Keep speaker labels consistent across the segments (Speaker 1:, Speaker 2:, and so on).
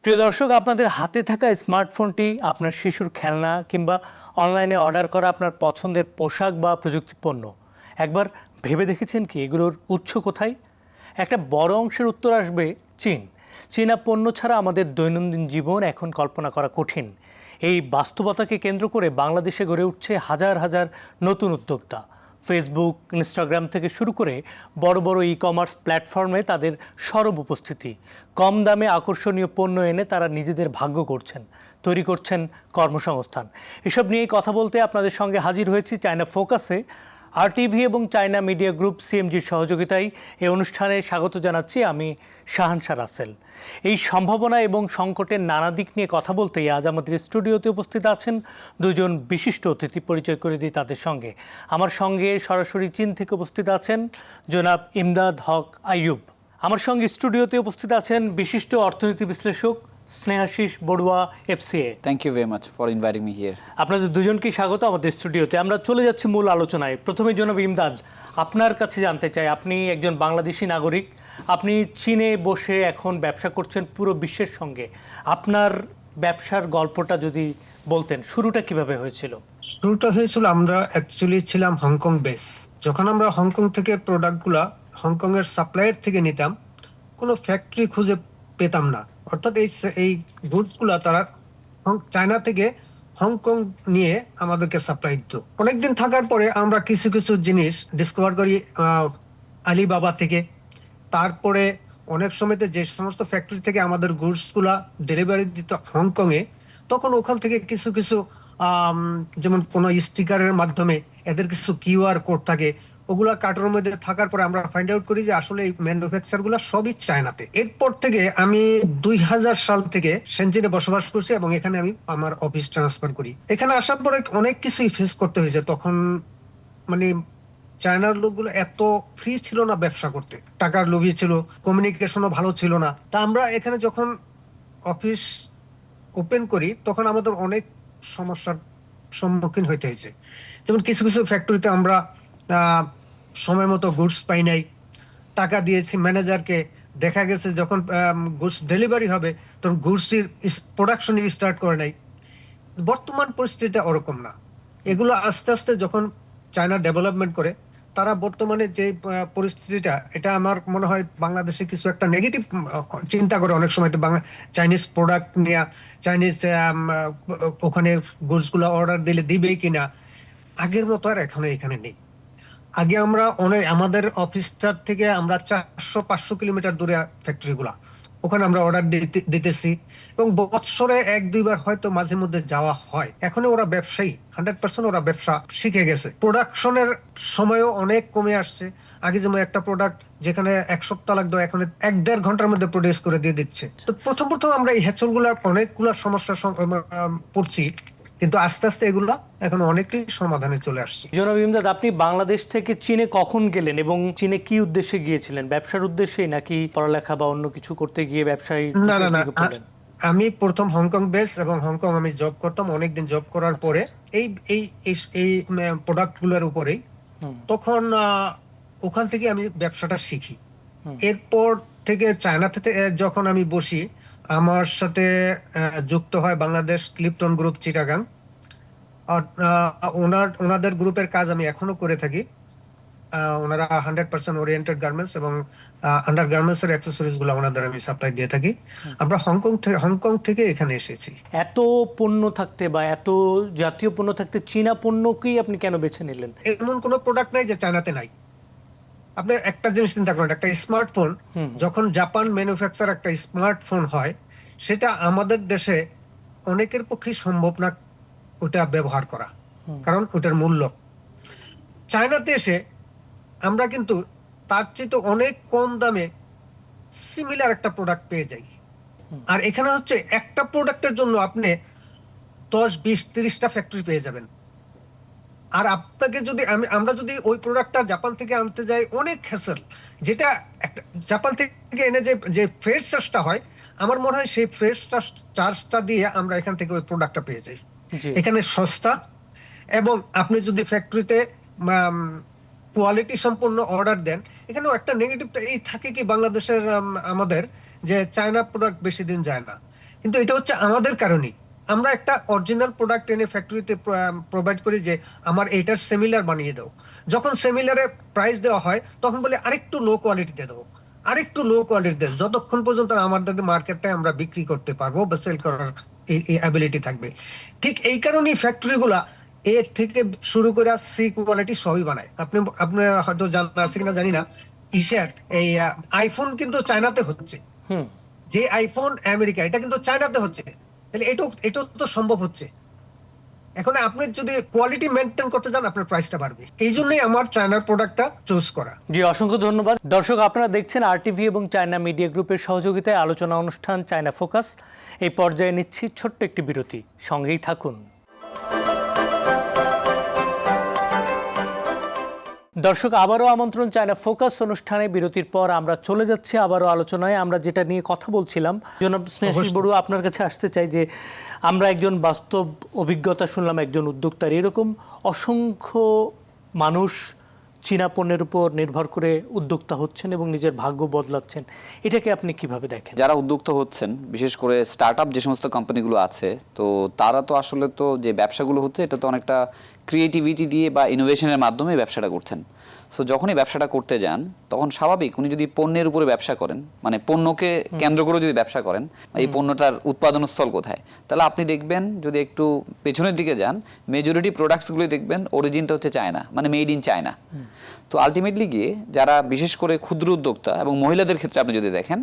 Speaker 1: প্রিয় দর্শক, আপনাদের হাতে থাকা স্মার্টফোনটি আপনার শিশুর খেলনা কিংবা অনলাইনে অর্ডার করা আপনার পছন্দের পোশাক বা প্রযুক্তি পণ্য একবার ভেবে দেখেছেন কি এগুলোর উৎস কোথায়? একটা বড় অংশের উত্তর আসবে চীন। চীনা পণ্য ছাড়া আমাদের দৈনন্দিন জীবন এখন কল্পনা করা কঠিন। এই বাস্তবতাকে কেন্দ্র করে বাংলাদেশে গড়ে উঠছে হাজার হাজার নতুন উদ্যোক্তা। ফেসবুক, ইনস্টাগ্রাম থেকে শুরু করে বড় বড় ই কমার্স প্ল্যাটফর্মে তাদের সরব উপস্থিতি। কম দামে আকর্ষণীয় পণ্য এনে তারা নিজেদের ভাগ্য করছেন, তৈরি করছেন কর্মসংস্থান। এসব নিয়েই কথা বলতে আপনাদের সঙ্গে হাজির হয়েছি চায়না ফোকাসে। আরটিভি এবং চায়না মিডিয়া গ্রুপ সিএমজির সহযোগিতায় এই অনুষ্ঠানে স্বাগত জানাচ্ছি আমি শাহানশা রাসেল। এই সম্ভাবনা এবং সংকটের নানা দিক নিয়ে কথা বলতেই আজ আমাদের স্টুডিওতে উপস্থিত আছেন দুজন বিশিষ্ট অতিথি। পরিচয় করে দিই তাদের সঙ্গে। আমার সঙ্গে সরাসরি চীন থেকে উপস্থিত আছেন জনাব ইমদাদ হক আইয়ুব। আমার সঙ্গে স্টুডিওতে উপস্থিত আছেন বিশিষ্ট অর্থনীতি বিশ্লেষক Snehashis Barua, FCA.
Speaker 2: Thank you very much for inviting me here.
Speaker 1: আপনাদের দুজনকেই স্বাগত আমাদের স্টুডিওতে। আমরা চলে যাচ্ছি মূল আলোচনায়। প্রথমে জনাব ইমদাদ, আপনার কাছে জানতে চাই, আপনি একজন বাংলাদেশি নাগরিক, আপনি চীনে বসে এখন ব্যবসা করছেন পুরো বিশ্বের সঙ্গে। আপনার ব্যবসার গল্পটা যদি বলতেন, শুরুটা কিভাবে হয়েছিল?
Speaker 3: শুরুটা হয়েছিল, আমরা অ্যাকচুয়ালি ছিলাম হংকং বেস। যখন আমরা হংকং থেকে প্রোডাক্টগুলা হংকং এর সাপ্লায়ার থেকে নিতাম, কোনো ফ্যাক্টরি খুঁজে পেতাম না। অর্থাৎ এই গুডস গুলা তারা চায়না থেকে হংকং নিয়ে আমাদেরকে সাপ্লাই দিত। অনেকদিন থাকার পরে আমরা কিছু কিছু জিনিস ডিসকভার করি আলিবাবা থেকে। তারপরে অনেক সময়তে যে সমস্ত ফ্যাক্টরি থেকে আমাদের গুডস গুলা ডেলিভারি দিত হংকং এ, তখন ওখান থেকে কিছু কিছু যেমন কোন স্টিকারের মাধ্যমে এদের কিছু কিউআর কোড থাকে, ওগুলা কার্টুনের মধ্যে থাকার পরে আমরা ফাইন্ড আউট করি যে আসলে এই ম্যানুফ্যাকচার গুলা সবই চায়নাতে। এরপর থেকে আমি 2000 সাল থেকে সেনজেনে বসবাস করছি এবং এখানে আমি আমার অফিস ট্রান্সফার করি। এখানে আসার পরে অনেক কিছুই ফেস করতে হয়েছে। তখন মানে চায়নার লোকগুলো এত ফ্রি ছিল না ব্যবসা করতে, টাকার লোভী ছিল, কমিউনিকেশনও ভালো ছিল না। তা আমরা এখানে যখন অফিস ওপেন করি তখন আমাদের অনেক সমস্যার সম্মুখীন হইতে হয়েছে। যেমন কিছু কিছু ফ্যাক্টরিতে আমরা সময় মতো গুডস পাই নাই, টাকা দিয়েছি ম্যানেজারকে, দেখা গেছে যখন গুডস ডেলিভারি হবে তখন গুডসের প্রোডাকশন স্টার্ট করে নাই। বর্তমান পরিস্থিতিটা ওরকম না। এগুলো আস্তে আস্তে যখন চায়না ডেভেলপমেন্ট করে, তারা বর্তমানে যে পরিস্থিতিটা, এটা আমার মনে হয় বাংলাদেশে কিছু একটা নেগেটিভ চিন্তা করে অনেক সময়। তো চাইনিজ প্রোডাক্ট নিয়ে চাইনিজ ওখানে গুডস গুলো অর্ডার দিলে দিবেই কিনা, আগের মতো আর এখন এখানে নেই। আগে আমরা আমাদের অফিসটার থেকে আমরা 400-500 কিলোমিটার দূরে ফ্যাক্টরি গুলা, ওখানে আমরা অর্ডার দিতেছি এবং বছরে 1-2 বার হয়তো মাঝে মধ্যে যাওয়া হয়। এখন ওরা ব্যবসায়ী 100%, ওরা ব্যবসা শিখে গেছে। প্রোডাকশনের সময়ও অনেক কমে আসছে। আগে যেমন একটা প্রোডাক্ট যেখানে 1 সপ্তাহ লাগতো, এখন 1-1.5 ঘন্টার মধ্যে প্রডিউস করে দিয়ে দিচ্ছে। তো প্রথম আমরা এই হ্যাচল গুলার অনেকগুলা সমস্যার পড়ছি, কিন্তু আস্তে আস্তে এগুলা এখন অনেকটাই সমাধানে চলে আসছে।
Speaker 1: জনাব ইমদাদ, আপনি বাংলাদেশ থেকে চীনে কখন গেলেন এবং চীনে কি উদ্দেশ্যে গিয়েছিলেন? ব্যবসার উদ্দেশ্যে নাকি পড়ালেখা বা অন্য কিছু করতে গিয়ে ব্যবসায়ী?
Speaker 3: না না না, আমি প্রথম হংকং বেস এবং হংকং আমি জব করতাম। অনেকদিন জব করার পরে এই এই এই প্রোডাক্ট গুলোর উপরেই তখন ওখান থেকে আমি ব্যবসাটা শিখি। এরপর থেকে চায়না থেকে যখন আমি বসি, আমার সাথে যুক্ত হয় বাংলাদেশ ক্লিপটন গ্রুপ চিটাগাং। আর ওনাদের গ্রুপের কাজ আমি এখনো করে থাকি। ওনারা 100% ওরিয়েন্টেড গার্মেন্টস এবং আন্ডার গার্মেন্টস এর অ্যাকসেসরিজ গুলো ওনাদের আমি সাপ্লাই দিয়ে থাকি। আমরা হংকং থেকে এখানে এসেছি।
Speaker 1: এত পণ্য থাকতে বা এত জাতীয় পণ্য থাকতে চীনা পণ্যকেই আপনি কেন বেছে নিলেন?
Speaker 3: এমন কোনো প্রোডাক্ট নাই যে চায়নাতে নাই। আপনি একটা জিনিস চিন্তা করেন, একটা স্মার্টফোন যখন জাপান ম্যানুফ্যাকচার একটা স্মার্টফোন হয়, সেটা আমাদের দেশে অনেকের পক্ষে সম্ভব না ওটা ব্যবহার করা, কারণ ওটার মূল্য। চায়নাতে এসে আমরা কিন্তু তার চেয়ে তো অনেক কম দামে সিমিলার একটা প্রোডাক্ট পেয়ে যাই। আর এখানে হচ্ছে একটা প্রোডাক্টের জন্য আপনি 10-20-30টা ফ্যাক্টরি পেয়ে যাবেন। আর আপনাকে যদি আমরা যদি ওই প্রোডাক্টটা জাপান থেকে আনতে যাই, অনেক হ্যাসেল। যেটা জাপান থেকে এনে যে ফ্রেট চার্জটা হয়, আমার মনে হয় সেই ফ্রেট চার্জটা দিয়ে আমরা এখান থেকে ওই প্রোডাক্টটা পেয়ে যাই। এখানে সস্তা, এবং আপনি যদি ফ্যাক্টরিতে কোয়ালিটি সম্পন্ন অর্ডার দেন, এখানেও একটা নেগেটিভ এই থাকে কি বাংলাদেশের আমাদের, যে চায়না প্রোডাক্ট বেশি দিন যায় না। কিন্তু এটা হচ্ছে আমাদের কারণেই। আমরা একটা অরিজিনাল প্রোডাক্ট এনে ফ্যাক্টরিতে প্রোভাইড করি যে আমার এইটার সিমিলার বানিয়ে দাও। যখন সিমিলারে প্রাইস দেওয়া হয় তখন বলে আরেকটু লো কোয়ালিটিতে দাও, আরেকটু লো কোয়ালিটি দেয়, যতক্ষণ পর্যন্ত আমাদের মার্কেটটায় আমরা বিক্রি করতে পারবো বা সেল করার এই অ্যাবিলিটি থাকবে। ঠিক এই কারণেই ফ্যাক্টরিগুলা এ থেকে শুরু করে সি কোয়ালিটি সবই বানায়। আপনার হয়তো জানা আছে কিনা জানি না, ইশার এই আইফোন কিন্তু চায়নাতে হচ্ছে,
Speaker 1: হুম।
Speaker 3: যে আইফোন আমেরিকা, এটা কিন্তু চায়নাতে হচ্ছে। তাহলে এটাও তো সম্ভব হচ্ছে। এখন আপনি যদি কোয়ালিটি মেনটেন করতে চান আপনার প্রাইসটা বাড়বে। এই জন্যই আমার চায়নার প্রোডাক্টটা চুজ করা।
Speaker 1: জি, অসংখ্য ধন্যবাদ। দর্শক, আপনারা দেখছেন RTV এবং চায়না মিডিয়া গ্রুপের সহযোগিতায় আলোচনা অনুষ্ঠান চায়না ফোকাস। এই পর্যায়ে নিচ্ছি ছোট্ট একটি বিরতি, সঙ্গেই থাকুন। দর্শক, আবারও আমন্ত্রণ চায়না ফোকাস অনুষ্ঠানে। বিরতির পর আমরা চলে যাচ্ছি আবারও আলোচনায়। আমরা যেটা নিয়ে কথা বলছিলাম, জনাব স্নেহাশিস বড়ুয়া, আপনার কাছে আসতে চাই যে আমরা একজন বাস্তব অভিজ্ঞতা শুনলাম একজন উদ্যোক্তার, এরকম অসংখ্য মানুষ চীনা পণ্যের উপর নির্ভর করে উদ্যোক্তা হচ্ছেন এবং নিজের ভাগ্য বদলাচ্ছেন। এটাকে আপনি কিভাবে দেখেন?
Speaker 2: যারা উদ্যোক্তা হচ্ছেন, বিশেষ করে স্টার্টআপ যে সমস্ত কোম্পানিগুলো আছে, তো তারা তো আসলে তো যে ব্যবসাগুলো হচ্ছে এটা তো অনেকটা ক্রিয়েটিভিটি দিয়ে বা ইনোভেশনের মাধ্যমে ব্যবসাটা করছেন। সো যখনই ব্যবসাটা করতে যান তখন স্বাভাবিক উনি যদি পণ্যের উপরে ব্যবসা করেন, মানে পণ্যকে কেন্দ্র করে যদি ব্যবসা করেন, এই পণ্যটার উৎপাদনস্থল কোথায়, তাহলে আপনি দেখবেন যদি একটু পেছনের দিকে যান, মেজরিটি প্রোডাক্টসগুলো দেখবেন অরিজিনটা হচ্ছে চায়না, মানে মেড ইন চায়না। তো আলটিমেটলি গিয়ে যারা বিশেষ করে ক্ষুদ্র উদ্যোক্তা এবং মহিলাদের ক্ষেত্রে আপনি যদি দেখেন,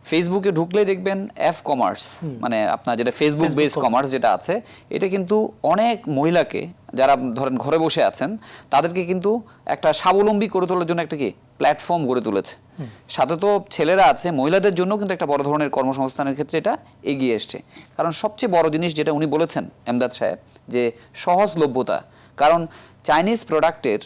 Speaker 2: ফেসবুকে ঢুকলে দেখবেন এফ কমার্স, মানে আপনার যেটা ফেসবুক বেস কমার্স যেটা আছে, এটা কিন্তু অনেক মহিলাকে, যারা ধরেন ঘরে বসে আছেন, তাদেরকে কিন্তু একটা স্বাবলম্বী করে তোলার জন্য একটা কি প্ল্যাটফর্ম গড়ে তুলেছে। সাথে তো ছেলেরা আছে, মহিলাদের জন্য কিন্তু একটা বড় ধরনের কর্মসংস্থানের ক্ষেত্রে এটা এগিয়ে এসছে। কারণ সবচেয়ে বড় জিনিস যেটা উনি বলেছেন এমদাদ সাহেব, যে সহজলভ্যতা। কারণ চাইনিজ প্রোডাক্টের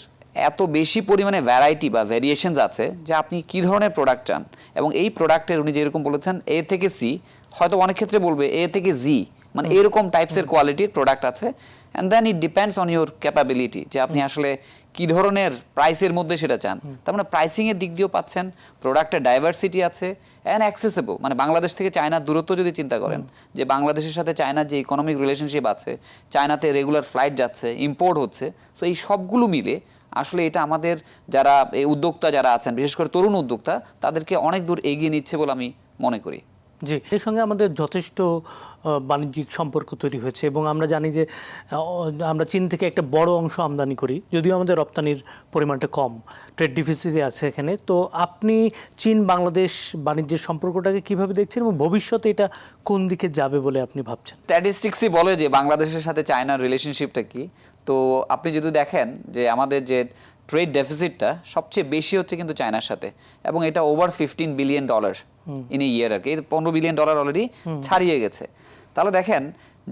Speaker 2: এত বেশি পরিমাণে ভ্যারাইটি বা ভ্যারিয়েশনস আছে যে আপনি কী ধরনের প্রোডাক্ট চান, এবং এই প্রোডাক্টের উনি যেরকম বলেছেন এ থেকে সি, হয়তো অনেক ক্ষেত্রে বলবে এ থেকে জি, মানে এরকম টাইপসের কোয়ালিটির প্রোডাক্ট আছে। And then it depends on your capability, যে আপনি আসলে কী ধরনের প্রাইসের মধ্যে সেটা চান। তার মানে প্রাইসিংয়ের দিক দিয়েও পাচ্ছেন, প্রোডাক্টের ডাইভার্সিটি আছে, অ্যান্ড অ্যাক্সেসেবল। মানে বাংলাদেশ থেকে চায়নার দূরত্ব যদি চিন্তা করেন, যে বাংলাদেশের সাথে চায়নার যে ইকোনমিক রিলেশনশিপ আছে, চায়নাতে রেগুলার ফ্লাইট যাচ্ছে, ইম্পোর্ট হচ্ছে, সো এই সবগুলো মিলে আসলে এটা আমাদের যারা এই উদ্যোক্তা যারা আছেন, বিশেষ করে তরুণ উদ্যোক্তা, তাদেরকে অনেক দূর এগিয়ে নিচ্ছে বলে আমি মনে করি।
Speaker 1: জি, এর সঙ্গে আমাদের যথেষ্ট বাণিজ্যিক সম্পর্ক তৈরি হয়েছে এবং আমরা জানি যে আমরা চীন থেকে একটা বড় অংশ আমদানি করি, যদিও আমাদের রপ্তানির পরিমাণটা কম, ট্রেড ডিফিসিটে আছে এখানে। তো আপনি চীন বাংলাদেশ বাণিজ্যের সম্পর্কটাকে কিভাবে দেখছেন এবং ভবিষ্যতে এটা কোন দিকে যাবে বলে আপনি ভাবছেন?
Speaker 2: স্ট্যাটিস্টিক্সই বলে যে বাংলাদেশের সাথে চায়নার রিলেশনশিপটা কি। তো আপনি যদি দেখেন যে আমাদের যে ট্রেড ডেফিসিটটা সবচেয়ে বেশি হচ্ছে কিন্তু চায়নার সাথে, এবং এটা ওভার $15 বিলিয়ন ইন এ ইয়ার আর কি। $15 বিলিয়ন অলরেডি ছাড়িয়ে গেছে। তাহলে দেখেন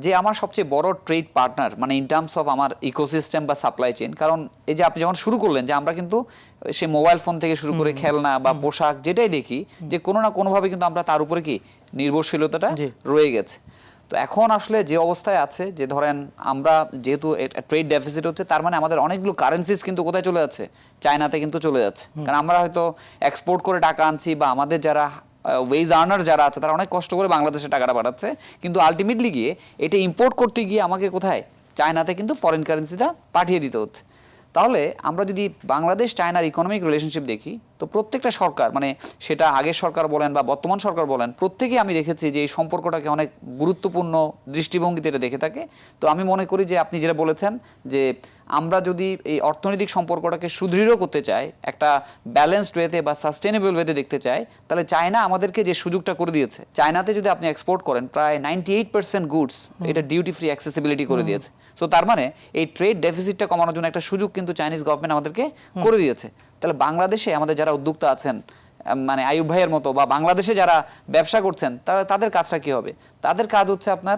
Speaker 2: যে আমার সবচেয়ে বড় ট্রেড পার্টনার, মানে ইন টার্মস অফ আমার ইকোসিস্টেম বা সাপ্লাই চেইন। কারণ এই যে আপনি যখন শুরু করলেন যে আমরা কিন্তু সে মোবাইল ফোন থেকে শুরু করে খেলনা বা পোশাক যেটাই দেখি, যে কোনো না কোনোভাবে কিন্তু আমরা তার উপরে কি নির্ভরশীলতাটা রয়ে গেছে। তো এখন আসলে যে অবস্থায় আছে, যে ধরেন আমরা যেহেতু ট্রেড ডেফিসিট হচ্ছে, তার মানে আমাদের অনেকগুলো কারেন্সিস কিন্তু কোথায় চলে যাচ্ছে, চায়নাতে কিন্তু চলে যাচ্ছে। কারণ আমরা হয়তো এক্সপোর্ট করে টাকা আনছি, বা আমাদের যারা ওয়েজ আর্নার যারা আছে তারা অনেক কষ্ট করে বাংলাদেশে টাকাটা পাঠাচ্ছে, কিন্তু আলটিমেটলি গিয়ে এটা ইম্পোর্ট করতে গিয়ে আমাকে কোথায়, চায়নাতে কিন্তু ফরেন কারেন্সিটা পাঠিয়ে দিতে হচ্ছে। তাহলে আমরা যদি বাংলাদেশ চায়নার ইকোনমিক রিলেশনশিপ দেখি, তো প্রত্যেকটা সরকার, মানে সেটা আগের সরকার বলেন বা বর্তমান সরকার বলেন, প্রত্যেকেই আমি দেখেছি যে এই সম্পর্কটাকে অনেক গুরুত্বপূর্ণ দৃষ্টিভঙ্গিতে এটা দেখে থাকে। তো আমি মনে করি যে আপনি যেটা বলেছেন, যে আমরা যদি এই অর্থনৈতিক সম্পর্কটাকে সুদৃঢ় করতে চাই, একটা ব্যালেন্সড ওয়েতে বা সাস্টেনেবল ওয়েতে দেখতে চাই, তাহলে চায়না আমাদেরকে যে সুযোগটা করে দিয়েছে, চায়নাতে যদি আপনি এক্সপোর্ট করেন প্রায় 98% গুডস এটা ডিউটি ফ্রি অ্যাক্সেসিবিলিটি করে দিয়েছে। সো তার মানে এই ট্রেড ডেফিসিটটা কমানোর জন্য একটা সুযোগ কিন্তু চাইনিজ গভর্নমেন্ট আমাদেরকে করে দিয়েছে। তাহলে বাংলাদেশে আমাদের যারা উদ্যোক্তা আছেন, মানে আয়ুব ভাইয়ের মতো, বা বাংলাদেশে যারা ব্যবসা করছেন, তাদের কাজটা কি হবে? তাদের কাজ হচ্ছে আপনার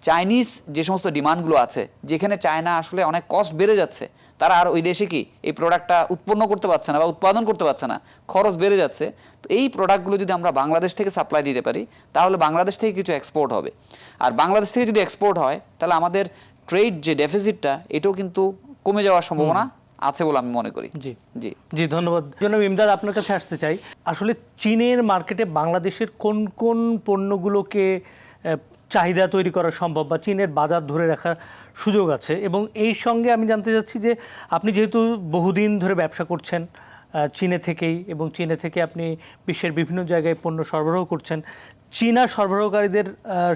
Speaker 2: চাইনিজ যে সমস্ত ডিমান্ডগুলো আছে, যেখানে চায়না আসলে অনেক কস্ট বেড়ে যাচ্ছে, তারা আর ওই দেশে কি এই প্রোডাক্টটা উৎপন্ন করতে পারছে না বা উৎপাদন করতে পারছে না, খরচ বেড়ে যাচ্ছে। তো এই প্রোডাক্টগুলো যদি আমরা বাংলাদেশ থেকে সাপ্লাই দিতে পারি, তাহলে বাংলাদেশ থেকে কিছু এক্সপোর্ট হবে। আর বাংলাদেশ থেকে যদি এক্সপোর্ট হয়, তাহলে আমাদের ট্রেড যে ডেফিসিটটা এটাও কিন্তু কমে যাওয়ার সম্ভাবনা আছে বলে আমি মনে করি।
Speaker 1: জি জি জি, ধন্যবাদ। জনাব ইমদাদ, আপনার কাছে আসতে চাই। আসলে চীনের মার্কেটে বাংলাদেশের কোন কোন পণ্যগুলোকে চাহিদা তৈরি করা সম্ভব বা চীনের বাজার ধরে রাখার সুযোগ আছে? এবং এই সঙ্গে আমি জানতে চাচ্ছি যে আপনি যেহেতু বহুদিন ধরে ব্যবসা করছেন চীনে থেকেই, এবং চীনে থেকে আপনি বিশ্বের বিভিন্ন জায়গায় পণ্য সরবরাহ করছেন, চীনা সরবরাহকারীদের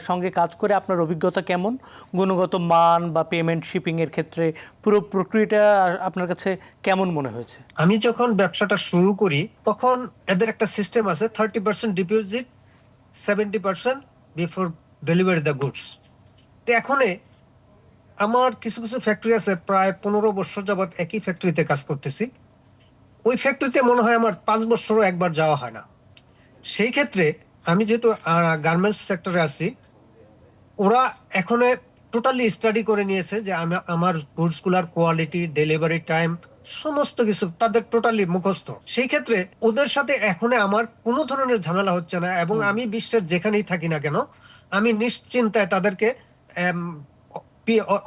Speaker 1: সঙ্গে কাজ করে আপনার অভিজ্ঞতা কেমন? গুণগত মান বা পেমেন্ট শিপিংয়ের ক্ষেত্রে পুরো প্রক্রিয়াটা আপনার কাছে কেমন মনে হয়েছে?
Speaker 3: আমি যখন ব্যবসাটা শুরু করি তখন এদের একটা সিস্টেম আছে, 30% deposit, 70% before delivery the goods. তো এখন আমার কিছু কিছু ফ্যাক্টরি আছে, প্রায় 15 বছর যাবত একই ফ্যাক্টরিতে কাজ করতেছি। ওই ফ্যাক্টরিতে মনে হয় আমার 5 বছরও একবার যাওয়া হয় না। সেই ক্ষেত্রে আমি যেহেতু গার্মেন্টস সেক্টরে আছি, ওরা এখন টোটালি স্টাডি করে নিয়েছে যে আমার গুডস গুলার কোয়ালিটি, ডেলিভারি টাইম, সমস্ত কিছু তাদের টোটালি মুখস্থ। সেই ক্ষেত্রে ওদের সাথে এখন আমার কোনো ধরনের ঝামেলা হচ্ছে না, এবং আমি বিশ্বের যেখানেই থাকি না কেন আমি নিশ্চিন্তায় তাদেরকে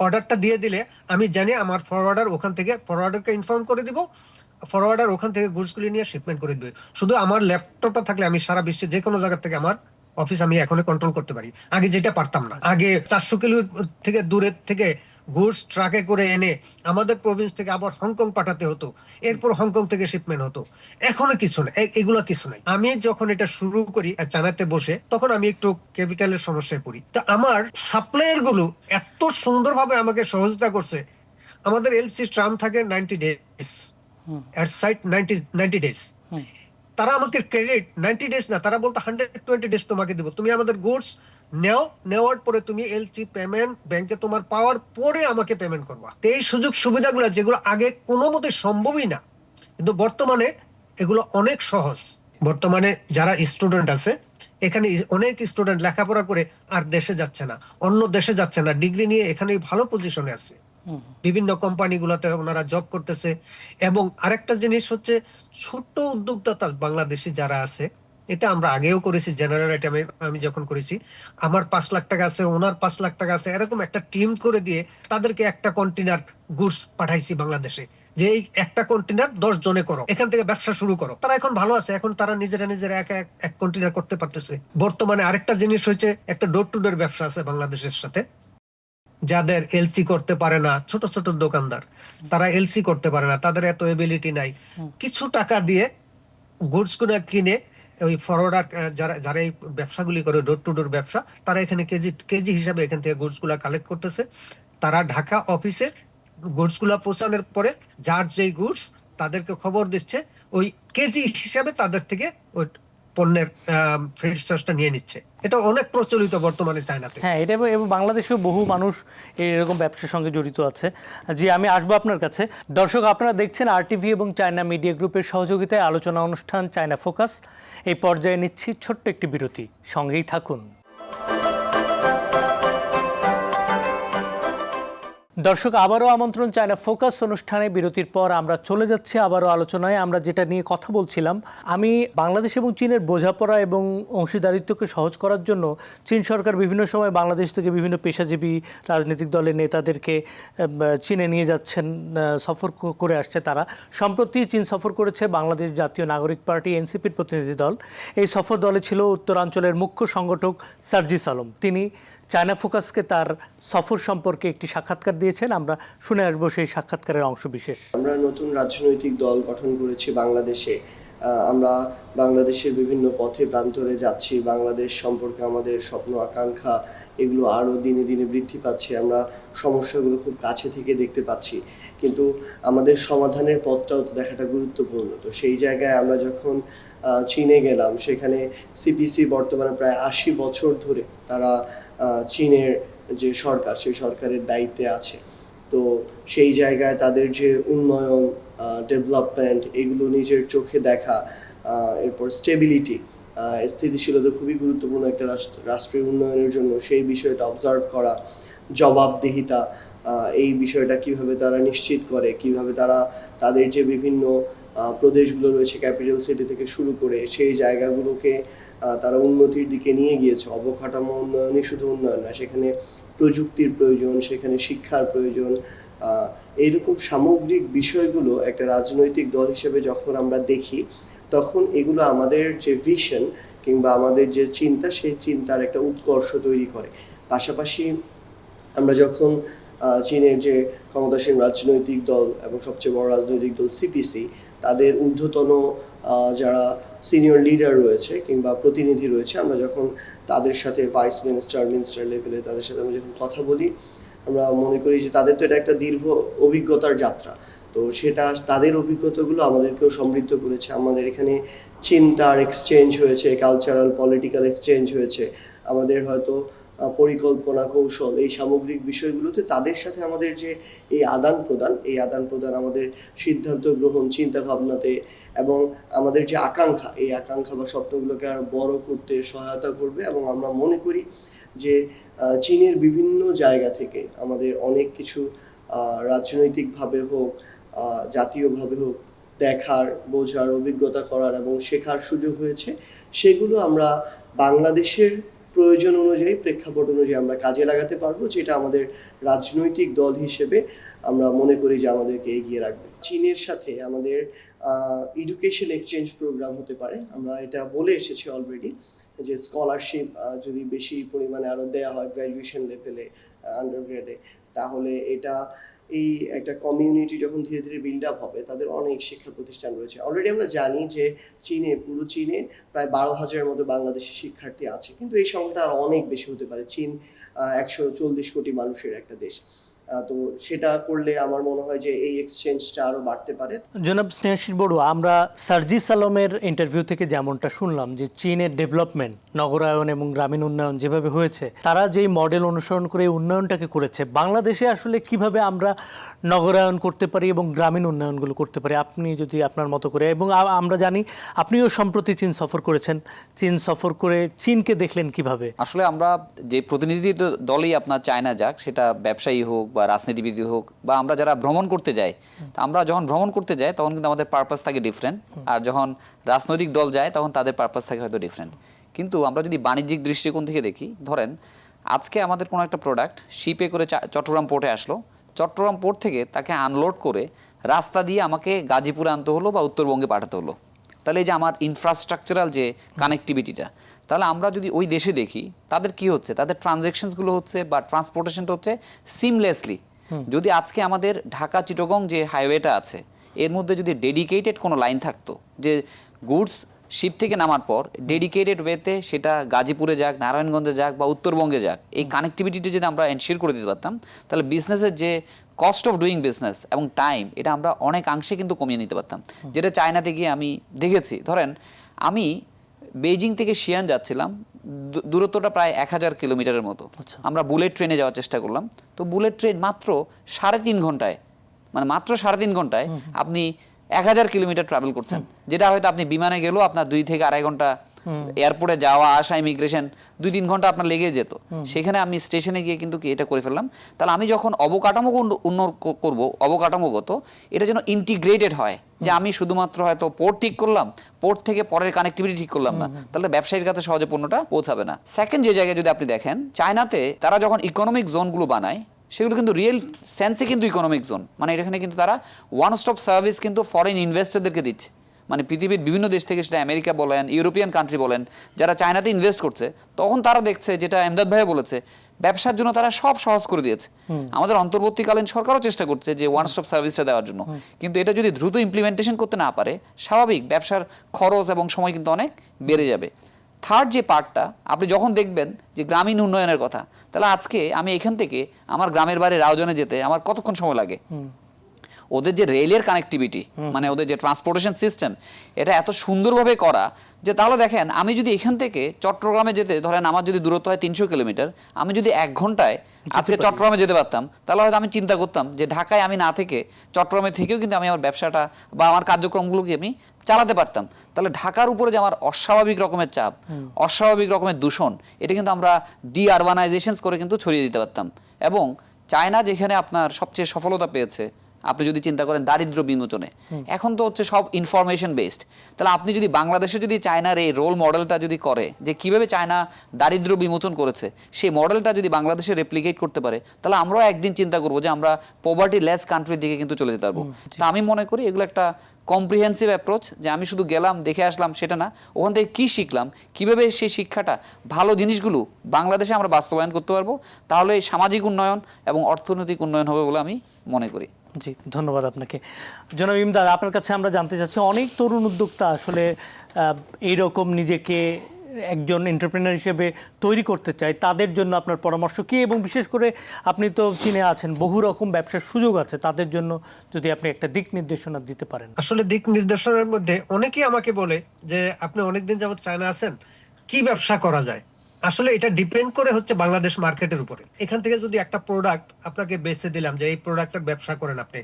Speaker 3: অর্ডারটা দিয়ে দিলে আমি জানি আমার ফরওয়ার্ডার ওখান থেকে, ফরওয়ার্ডারকে ইনফর্ম করে দিব, ফরওয়ার্ডার ওখান থেকে গুডসগুলি নিয়ে শিপমেন্ট করে দিবে। শুধু আমার ল্যাপটপটা থাকলে আমি সারা বিশ্বে যে কোনো জায়গা থেকে আমার অফিস আমি এখন কন্ট্রোল করতে পারি। আগে যেটা পারতাম না। আগে 400 কিলো থেকে দূরের থেকে গুডস ট্রাকে করে এনে আমাদের প্রভিন্স থেকে আবার হংকং পাঠাতে হতো, এরপর হংকং থেকে শিপমেন্ট হতো। এখনো কিছু নেই, এগুলো কিছু নেই। আমি যখন এটা শুরু করি চায়নাতে বসে, তখন আমি একটু ক্যাপিটালের সমস্যায় পড়ি। তো আমার সাপ্লায়ার গুলো এত সুন্দরভাবে আমাকে সহযোগিতা করছে। আমাদের এলসি ট্রাম থাকে 90 ডেজ, এট সাইট 90 ডেজ। তারা আমাকে ক্রেডিট 90 ডেজ না, তারা বলতো 120 ডেজ তোমাকে দেবো, তুমি আমাদের গুডস নেওয়ার পরে তুমি এলসি পেমেন্ট ব্যাংকে তোমার পাওয়ার পরে আমাকে পেমেন্ট করবা। তো এই সুযোগ সুবিধাগুলো যেগুলো আগে কোনো মতে সম্ভবই না, কিন্তু বর্তমানে এগুলো অনেক সহজ। বর্তমানে যারা স্টুডেন্ট আছে এখানে, অনেক স্টুডেন্ট লেখাপড়া করে আর দেশে যাচ্ছে না, অন্য দেশে যাচ্ছে না, ডিগ্রি নিয়ে এখানে ভালো পজিশনে আছে, বিভিন্ন কোম্পানিগুলোতে ওনারা জব করতেছে। এবং আরেকটা জিনিস হচ্ছে, ছোট উদ্যোক্তা বাংলাদেশি যারা আছে, এটা আমরা আগেও করেছি, জেনারেল আইটেমে আমি যখন করেছি, আমার 5 লাখ টাকা আছে, ওনার 5 লাখ টাকা আছে, এরকম একটা টিম করে দিয়ে তাদেরকে একটা কন্টেনার গুডস পাঠাইছি বাংলাদেশে, যে এই একটা কন্টেনার 10 জনে করো, এখান থেকে ব্যবসা শুরু করো। তারা এখন ভালো আছে, এখন তারা নিজেরা এক কন্টেনার করতে পারতেছে। বর্তমানে আরেকটা জিনিস হচ্ছে, একটা ডোর টু ডোর ব্যবসা আছে বাংলাদেশের সাথে। যাদের এলসি করতে পারে না, ছোট ছোট দোকানদার, তারা এলসি করতে পারে না, তাদের এত এবিলিটি নাই, কিছু টাকা দিয়ে গুডস গুলো কিনে ওই ফরওয়ার্ডার যারা যারা এই ব্যবসাগুলি করে, ডোর টু ডোর ব্যবসা, তারা এখানে কেজি কেজি হিসাবে এখান থেকে গুডস গুলা কালেক্ট করতেছে। তারা ঢাকা অফিসে গুডস গুলা পৌঁছানোর পরে যার যেই গুডস তাদেরকে খবর দিচ্ছে, ওই কেজি হিসাবে তাদের থেকে ওই পণ্যের ফ্রেড চার্জটা নিয়ে নিচ্ছে। এটা অনেক প্রচলিত বর্তমানে চায়নাতে।
Speaker 1: হ্যাঁ, এটা এবং বাংলাদেশেও বহু মানুষ এরকম ব্যবসার সঙ্গে জড়িত আছে। জি, আমি আসবো আপনার কাছে। দর্শক, আপনারা দেখছেন আরটিভি এবং চায়না মিডিয়া গ্রুপের সহযোগিতায় আলোচনা অনুষ্ঠান চায়না ফোকাস। এই পর্যায়ে নিচ্ছি ছোট্ট একটি বিরতি, সঙ্গেই থাকুন। দর্শক, আবারও আমন্ত্রণ চায়না ফোকাস অনুষ্ঠানে। বিরতির পর আমরা চলে যাচ্ছি আবারও আলোচনায়। আমরা যেটা নিয়ে কথা বলছিলাম, আমি বাংলাদেশ এবং চীনের বোঝাপড়া এবং অংশীদারিত্বকে সহজ করার জন্য চীন সরকার বিভিন্ন সময় বাংলাদেশ থেকে বিভিন্ন পেশাজীবী রাজনৈতিক দলের নেতাদেরকে চীনে নিয়ে যাচ্ছেন, সফর করে আসছে তারা। সম্প্রতি চীন সফর করেছে বাংলাদেশ জাতীয় নাগরিক পার্টি এনসিপির প্রতিনিধি দল। এই সফর দলে ছিল উত্তরাঞ্চলের মুখ্য সংগঠক সার্জিস আলম। তিনি চায়না ফোকাসকে তার সফর সম্পর্কে একটি সাক্ষাৎকার দিয়েছেন। আমরা শুনে আসবো সেই সাক্ষাৎকারের অংশবিশেষ।
Speaker 4: আমরা নতুন রাজনৈতিক দল গঠন করেছি বাংলাদেশে। আমরা বাংলাদেশের বিভিন্ন পথে প্রান্তরে যাচ্ছি। বাংলাদেশ সম্পর্কে আমাদের স্বপ্ন আকাঙ্ক্ষা এগুলো আরও দিনে দিনে বৃদ্ধি পাচ্ছে। আমরা সমস্যাগুলো খুব কাছে থেকে দেখতে পাচ্ছি, কিন্তু আমাদের সমাধানের পথটাও তো দেখাটা গুরুত্বপূর্ণ। তো সেই জায়গায় আমরা যখন চীনে গেলাম, সেখানে সিপিসি বর্তমানে প্রায় 80 বছর ধরে তারা চীনের যে সরকার, সেই সরকারের দায়িত্বে আছে। তো সেই জায়গায় তাদের যে উন্নয়ন, ডেভেলপমেন্ট, এগুলো নিজের চোখে দেখা, এরপর স্টেবিলিটি, স্থিতিশীলতা খুবই গুরুত্বপূর্ণ একটা রাষ্ট্রের উন্নয়নের জন্য। সেই বিষয়টা অবজার্ভ করা, জবাবদিহিতা, এই বিষয়টা কিভাবে তারা নিশ্চিত করে, কিভাবে তারা তাদের যে বিভিন্ন প্রদেশগুলো রয়েছে, ক্যাপিটাল সিটি থেকে শুরু করে সেই জায়গাগুলোকে তারা উন্নতির দিকে নিয়ে গিয়েছে। অবকাঠামো উন্নয়নই শুধু উন্নয়ন না, সেখানে প্রযুক্তির প্রয়োজন, সেখানে শিক্ষার প্রয়োজন। এইরকম সামগ্রিক বিষয়গুলো একটা রাজনৈতিক দল হিসেবে যখন আমরা দেখি, তখন এগুলো আমাদের যে ভিশন কিংবা আমাদের যে চিন্তা, সেই চিন্তার একটা উৎকর্ষ তৈরি করে। পাশাপাশি আমরা যখন চীনের যে ক্ষমতাসীন রাজনৈতিক দল এবং সবচেয়ে বড় রাজনৈতিক দল সিপিসি, তাদের ঊর্ধ্বতন যারা সিনিয়র লিডার রয়েছে কিংবা প্রতিনিধি রয়েছে, আমরা যখন তাদের সাথে ভাইস মিনিস্টার লেভেলে তাদের সাথে আমরা যখন কথা বলি, আমরা মনে করি যে তাদের তো এটা একটা দীর্ঘ অভিজ্ঞতার যাত্রা। তো সেটা তাদের অভিজ্ঞতাগুলো আমাদেরকেও সমৃদ্ধ করেছে। আমাদের এখানে চিন্তার এক্সচেঞ্জ হয়েছে, কালচারাল পলিটিক্যাল এক্সচেঞ্জ হয়েছে। আমাদের হয়তো পরিকল্পনা, কৌশল, এই সামগ্রিক বিষয়গুলোতে তাদের সাথে আমাদের যে এই আদান প্রদান আমাদের সিদ্ধান্ত গ্রহণ, চিন্তা ভাবনাতে এবং আমাদের যে আকাঙ্ক্ষা, এই আকাঙ্ক্ষা বা স্বপ্নগুলোকে আরো বড় করতে সহায়তা করবে। এবং আমরা মনে করি যে চীনের বিভিন্ন জায়গা থেকে আমাদের অনেক কিছু রাজনৈতিকভাবে হোক, জাতীয়ভাবে হোক, দেখার, বোঝার, অভিজ্ঞতা করার এবং শেখার সুযোগ হয়েছে। সেগুলো আমরা বাংলাদেশের প্রয়োজন অনুযায়ী, প্রেক্ষাপট অনুযায়ী আমরা কাজে লাগাতে পারবো, যেটা আমাদের রাজনৈতিক দল হিসেবে আমরা মনে করি যে আমাদেরকে এগিয়ে রাখবে। চীনের সাথে আমাদের এডুকেশন এক্সচেঞ্জ প্রোগ্রাম হতে পারে। আমরা এটা বলে এসেছি অলরেডি যে স্কলারশিপ যদি বেশি পরিমাণে আরো দেওয়া হয় গ্র্যাজুয়েশন লেভেলে, আন্ডারগ্রেডে, তাহলে এটা এই একটা কমিউনিটি যখন ধীরে ধীরে বিল্ড আপ হবে, তাদের অনেক শিক্ষা প্রতিষ্ঠান রয়েছে। অলরেডি আমরা জানি যে পুরো চীনে প্রায় 12,000 মতো বাংলাদেশি শিক্ষার্থী আছে, কিন্তু এই সংখ্যাটা আরো অনেক বেশি হতে পারে। চীন 140 কোটি মানুষের একটা দেশ। তো সেটা করলে আমার মনে হয় যে এই এক্সচেঞ্জটা আরো বাড়তে পারে।
Speaker 1: জনাব স্নেহাশিস বড়ুয়া, আমরা সার্জিস আলমের ইন্টারভিউ থেকে যেমনটা শুনলাম যে চীনের ডেভেলপমেন্ট, নগরায়ন এবং গ্রামীণ উন্নয়ন যেভাবে হয়েছে, তারা যেই মডেল অনুসরণ করে এই উন্নয়নটাকে করেছে, বাংলাদেশে আসলে কিভাবে আমরা নগরায়ন করতে পারি এবং গ্রামীণ উন্নয়নগুলো করতে পারি, আপনি যদি আপনার মতো করে, এবং আমরা জানি আপনিও সম্প্রতি চীন সফর করেছেন, চীন সফর করে চীনকে দেখলেন কিভাবে?
Speaker 2: আসলে আমরা যে প্রতিনিধি দলই আপনার চায়না যাক, সেটা ব্যবসায়ী হোক বা রাজনীতিবিদ হোক বা আমরা যারা ভ্রমণ করতে যাই, তা আমরা যখন ভ্রমণ করতে যাই তখন কিন্তু আমাদের পারপাস থাকে ডিফারেন্ট, আর যখন রাজনৈতিক দল যায় তখন তাদের পারপাস থাকে হয়তো ডিফারেন্ট। কিন্তু আমরা যদি বাণিজ্যিক দৃষ্টিকোণ থেকে দেখি, ধরেন আজকে আমাদের কোনো একটা প্রোডাক্ট শিপে করে চট্টগ্রাম পোর্টে আসলো, চট্টগ্রাম পোর্ট থেকে তাকে আনলোড করে রাস্তা দিয়ে আমাকে গাজীপুরে আনতে হলো বা উত্তরবঙ্গে পাঠাতে হলো। তাহলে এই যে আমার ইনফ্রাস্ট্রাকচারাল যে কানেক্টিভিটিটা, তাহলে আমরা যদি ওই দেশে দেখি তাদের কি হচ্ছে, তাদের ট্রানজ্যাকশনসগুলো হচ্ছে বা ট্রান্সপোর্টেশনটা হচ্ছে সিমলেসলি। যদি আজকে আমাদের ঢাকা চিটাগং যে হাইওয়েটা আছে, এর মধ্যে যদি ডেডিকেটেড কোনো লাইন থাকতো যে গুডস শিপ থেকে নামার পর ডেডিকেটেড ওয়েতে সেটা গাজীপুরে যাক, নারায়ণগঞ্জে যাক বা উত্তরবঙ্গে যাক, এই কানেক্টিভিটিটা যদি আমরা এনশিওর করে দিতে পারতাম, তাহলে বিজনেসের যে কস্ট অফ ডুইং বিজনেস এবং টাইম, এটা আমরা অনেকাংশে কিন্তু কমিয়ে নিতে পারতাম। যেটা চায়নাতে গিয়ে আমি দেখেছি। ধরেন আমি বেইজিং থেকে শিয়ান যাচ্ছিলাম, দূরত্বটা প্রায় 1000 কিলোমিটারের মতো। আমরা বুলেট ট্রেনে যাওয়ার চেষ্টা করলাম, তো বুলেট ট্রেন মাত্র 3.5 ঘন্টায়, মানে মাত্র 3.5 ঘন্টায় আপনি 1000 কিলোমিটার ট্রাভেল করছেন, যেটা হয়তো আপনি বিমানে গেলেও আপনার 2 থেকে 2.5 ঘন্টা, এয়ারপোর্টে যাওয়া আসা, ইমিগ্রেশন 2-3 ঘন্টা আপনার লেগে যেত। সেখানে আমি স্টেশনে গিয়ে কিন্তু এটা করে ফেললাম। তাহলে আমি যখন অবকাঠামো উন্নয়ন করবো, অবকাঠামোগত, এটা যেন ইন্টিগ্রেটেড হয়, যে আমি শুধুমাত্র হয়তো পোর্ট ঠিক করলাম, পোর্ট থেকে পরের কানেক্টিভিটি ঠিক করলাম না, তাহলে ব্যবসায়ীর কাছে সহজে পণ্যটা পৌঁছাবে না। সেকেন্ড যে জায়গায় যদি আপনি দেখেন, চায়নাতে তারা যখন ইকোনমিক জোনগুলো বানায়, সেগুলো কিন্তু রিয়েল সেন্সে কিন্তু ইকোনমিক জোন, মানে এখানে কিন্তু তারা ওয়ান স্টপ সার্ভিস কিন্তু ফরেন ইনভেস্টরদেরকে দিচ্ছে। মানে পৃথিবীর বিভিন্ন দেশ থেকে, সেটা আমেরিকা বলেন, ইউরোপিয়ান কান্ট্রি বলেন, যারা চায়নাতে ইনভেস্ট করছে, তখন তারা দেখছে, যেটা এমদাদ ভাই বলেছে, ব্যবসার জন্য তারা সব সহজ করে দিয়েছে। আমাদের অন্তর্বর্তীকালীন সরকারও চেষ্টা করছে যে ওয়ান স্টপ সার্ভিসটা দেওয়ার জন্য, কিন্তু এটা যদি দ্রুত ইমপ্লিমেন্টেশন করতে না পারে, স্বাভাবিক ব্যবসার খরচ এবং সময় কিন্তু অনেক বেড়ে যাবে। থার্ড যে পার্টটা আপনি যখন দেখবেন যে গ্রামীণ উন্নয়নের কথা, তাহলে আজকে আমি এখান থেকে আমার গ্রামের বাড়ি রাউজানে যেতে আমার কতক্ষণ সময় লাগে? ওদের যে রেলের কানেক্টিভিটি, মানে ওদের যে ট্রান্সপোর্টেশন সিস্টেম, এটা এত সুন্দরভাবে করা যে, তাহলে দেখেন আমি যদি এখান থেকে চট্টগ্রামে যেতে, ধরেন আমার যদি দূরত্ব হয় 300 কিলোমিটার, আমি যদি 1 ঘন্টায় আজকে চট্টগ্রামে যেতে পারতাম, তাহলে হয়তো আমি চিন্তা করতাম যে ঢাকায় আমি না থেকে চট্টগ্রামে থেকেও কিন্তু আমি আমার ব্যবসাটা বা আমার কার্যক্রমগুলোকে আমি চালাতে পারতাম। তাহলে ঢাকার উপরে যে আমার অস্বাভাবিক রকমের চাপ, অস্বাভাবিক রকমের দূষণ, এটা কিন্তু আমরা ডিআরবানাইজেশন করে কিন্তু ছড়িয়ে দিতে পারতাম। এবং চায়না যেখানে আপনার সবচেয়ে সফলতা পেয়েছে আপনি যদি চিন্তা করেন দারিদ্র্য বিমোচনে, এখন তো হচ্ছে সব ইনফরমেশন বেসড। তাহলে আপনি যদি বাংলাদেশে যদি চায়নার এই রোল মডেলটা যদি করে যে কিভাবে চায়না দারিদ্র্য বিমোচন করেছে, সেই মডেলটা যদি বাংলাদেশে রেপ্লিকেট করতে পারে, তাহলে আমরাও একদিন চিন্তা করবো যে আমরা পভার্টি লেস কান্ট্রির দিকে কিন্তু চলে যেতে পারবো। তা আমি মনে করি এগুলো একটা কম্প্রিহেন্সিভ অ্যাপ্রোচ, যে আমি শুধু গেলাম দেখে আসলাম সেটা না, ওখান থেকে কী শিখলাম, কিভাবে সেই শিক্ষাটা ভালো জিনিসগুলো বাংলাদেশে আমরা বাস্তবায়ন করতে পারবো, তাহলে সামাজিক উন্নয়ন এবং অর্থনৈতিক উন্নয়ন হবে বলে আমি মনে করি।
Speaker 1: জি, ধন্যবাদ আপনাকে। জনাব ইমদাদ, আপনার কাছে আমরা জানতে চাচ্ছি, অনেক তরুণ উদ্যোক্তা আসলে এইরকম নিজেকে একজন এন্টারপ্রেনার হিসেবে তৈরি করতে চায়, তাদের জন্য আপনার পরামর্শ কী? এবং বিশেষ করে আপনি তো চীনে আছেন, বহু রকম ব্যবসার সুযোগ আছে, তাদের জন্য যদি আপনি একটা দিক নির্দেশনা দিতে পারেন।
Speaker 3: আসলে দিক নির্দেশনার মধ্যে অনেকেই আমাকে বলে যে আপনি অনেকদিন যাবত চায়না আছেন, কি ব্যবসা করা যায়। আসলে এটা ডিপেন্ড করে হচ্ছে বাংলাদেশ মার্কেটের উপরে। এখান থেকে যদি একটা প্রোডাক্ট আপনাকে বেচে দিলাম যে এই প্রোডাক্টের ব্যবসা করেন আপনি,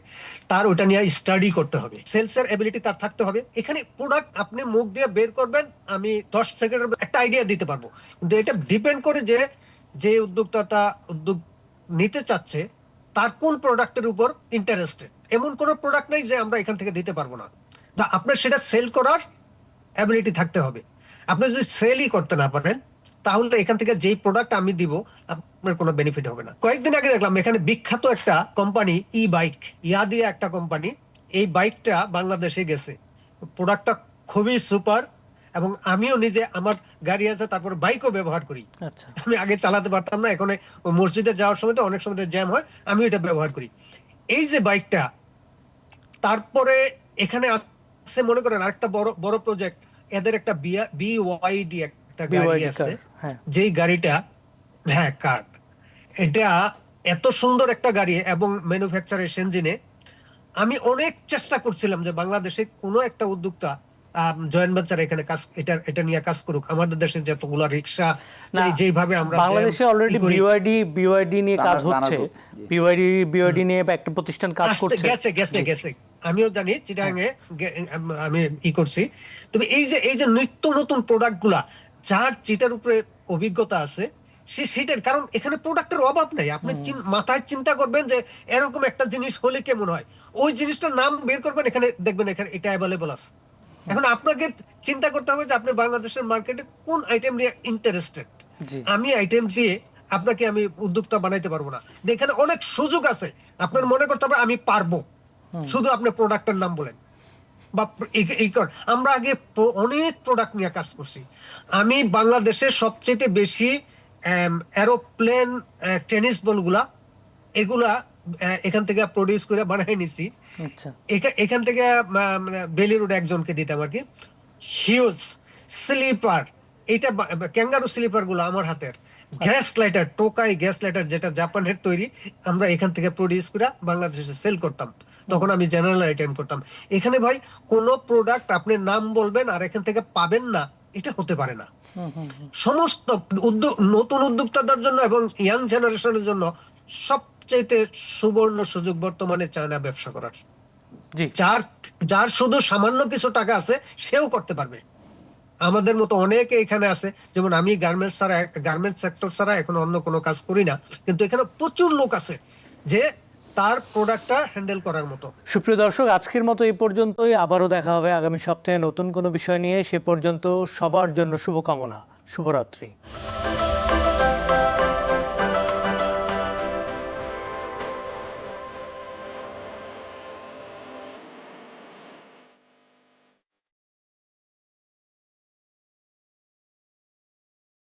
Speaker 3: তার ওটা নিয়ে স্টাডি করতে হবে, সেলসের এবিলিটি তার থাকতে হবে। এখানে প্রোডাক্ট আপনি মুখ দিয়ে বের করবেন, আমি 10 সেকেন্ডের একটা আইডিয়া দিতে পারবো, কিন্তু এটা ডিপেন্ড করে যে যে উদ্যোক্তা উদ্যোগ নিতে চাচ্ছে তার কোন প্রোডাক্টের উপর ইন্টারেস্টেড। এমন কোন প্রোডাক্ট নেই যে আমরা এখান থেকে দিতে পারবো না, তা আপনার সেটা সেল করার অ্যাবিলিটি থাকতে হবে। আপনি যদি সেলই করতে না পারেন, তাহলে এখান থেকে যেই প্রোডাক্ট আমি দিব আপনার কোনো বেনিফিট হবে না। কয়েকদিন আগে দেখলাম এখানে বিখ্যাত একটা কোম্পানি, ই বাইক, ইয়া দিয়ে একটা কোম্পানি, এই বাইকটা বাংলাদেশে গেছে। প্রোডাক্টটা খুবই সুপার, এবং আমিও নিজে, আমার গাড়ি আছে, তারপর বাইকও ব্যবহার করি।
Speaker 1: আচ্ছা,
Speaker 3: আমি আগে চালাতে পারতাম না, এখন মসজিদে যাওয়ার সময় তো অনেক সময় জ্যাম হয়, আমি এটা ব্যবহার করি। এই যে বাইকটা, তারপরে এখানে আছে মনে করেন আরেকটা বড় বড় প্রজেক্ট, এদের একটা বিওয়াইডি একটা গাড়ি
Speaker 1: BYD
Speaker 3: আছে,
Speaker 1: car, হ্যাঁ।
Speaker 3: যেই গাড়িটা, হ্যাঁ কার্ড, এটা এত সুন্দর একটা গাড়ি এবং ম্যানুফ্যাকচারের সেঞ্জিনে। আমি অনেক চেষ্টা করছিলাম যে বাংলাদেশে কোনো একটা উদ্যোক্তা জয়েন্ট ভেঞ্চার এখানে কাজ, এটা নিয়ে কাজ করুক। আমাদের দেশে যতগুলো রিক্সা,
Speaker 1: না,
Speaker 3: যেইভাবে আমরা
Speaker 1: বাংলাদেশে অলরেডি বিওয়াইডি নিয়ে কাজ
Speaker 2: রানা
Speaker 1: হচ্ছে,
Speaker 2: গ্রুপ,
Speaker 1: বিওয়াইডি নিয়ে একটা প্রতিষ্ঠান কাজ করছে।
Speaker 3: গেছে আমিও জানি, চিটাগাঙে আমি করছি। তবে এই যে নিত্য নতুন প্রোডাক্ট গুলা, যার যেটার উপরে অভিজ্ঞতা আছে, সেটার কারণ এখানে প্রোডাক্টের অভাব নাই। আপনি মাথায় চিন্তা করবেন যে এরকম একটা জিনিস হলে কেমন হয়, ওই জিনিসটার নাম বের করবেন, এখানে দেখবেন এখানে এটা অ্যাভেলেবল আছে। এখন আপনাকে চিন্তা করতে হবে যে আপনি বাংলাদেশের মার্কেটে কোন আইটেম নিয়ে ইন্টারেস্টেড।
Speaker 1: জি।
Speaker 3: আমি আইটেম দিয়ে আপনাকে আমি উদ্যোক্তা বানাইতে পারবো না। এখানে অনেক সুযোগ আছে, আপনার মনে করতে হবে আমি পারবো, শুধু আপনি প্রোডাক্টের নাম বলেন বা আমরা আগে অনেক প্রোডাক্ট নিয়ে কাজ করছি। আমি বাংলাদেশের সবচেয়ে বেশি এরোপ্লেন টেনিস বলগুলা, এগুলা এখান থেকে প্রডিউস করে বানাই নিছি।
Speaker 1: আচ্ছা,
Speaker 3: এখান থেকে বেলি রোড একজনকে দিতাম আর কি। হিউজ স্লিপার, এইটা ক্যাঙ্গারু স্লিপার গুলো আমার হাতের। গ্যাস লাইটার, টোকাই গ্যাস লাইটার, যেটা জাপানের তৈরি, আমরা এখান থেকে প্রডিউস করে বাংলাদেশে সেল করতাম। তখন আমি জেনারেল আইটেম করতাম। এখানে ভাই কোন প্রোডাক্ট আপনি নাম বলবেন আর এখান থেকে পাবেন না, এটা হতে পারে না। সমস্ত নতুন উদ্যোক্তাদের জন্য এবং ইয়াং জেনারেশনের জন্য সবচেয়ে সুবর্ণ সুযোগ বর্তমানে চায়না ব্যবসা করার।
Speaker 1: জি,
Speaker 3: যার শুধু সামান্য কিছু টাকা আছে, সেও করতে পারবে। আমাদের মতো অনেকে এখানে আছে, যেমন আমি গার্মেন্টস সেক্টর ছাড়া এখন অন্য কোনো কাজ করি না, কিন্তু এখানে প্রচুর লোক আছে যে তার প্রোডাক্টটা হ্যান্ডেল করার মতো।
Speaker 1: সুপ্রিয় দর্শক, আজকের মতো এই পর্যন্তই। আবারও দেখা হবে আগামী সপ্তাহে নতুন কোনো বিষয় নিয়ে। সে পর্যন্ত সবার জন্য শুভকামনা। শুভরাত্রি।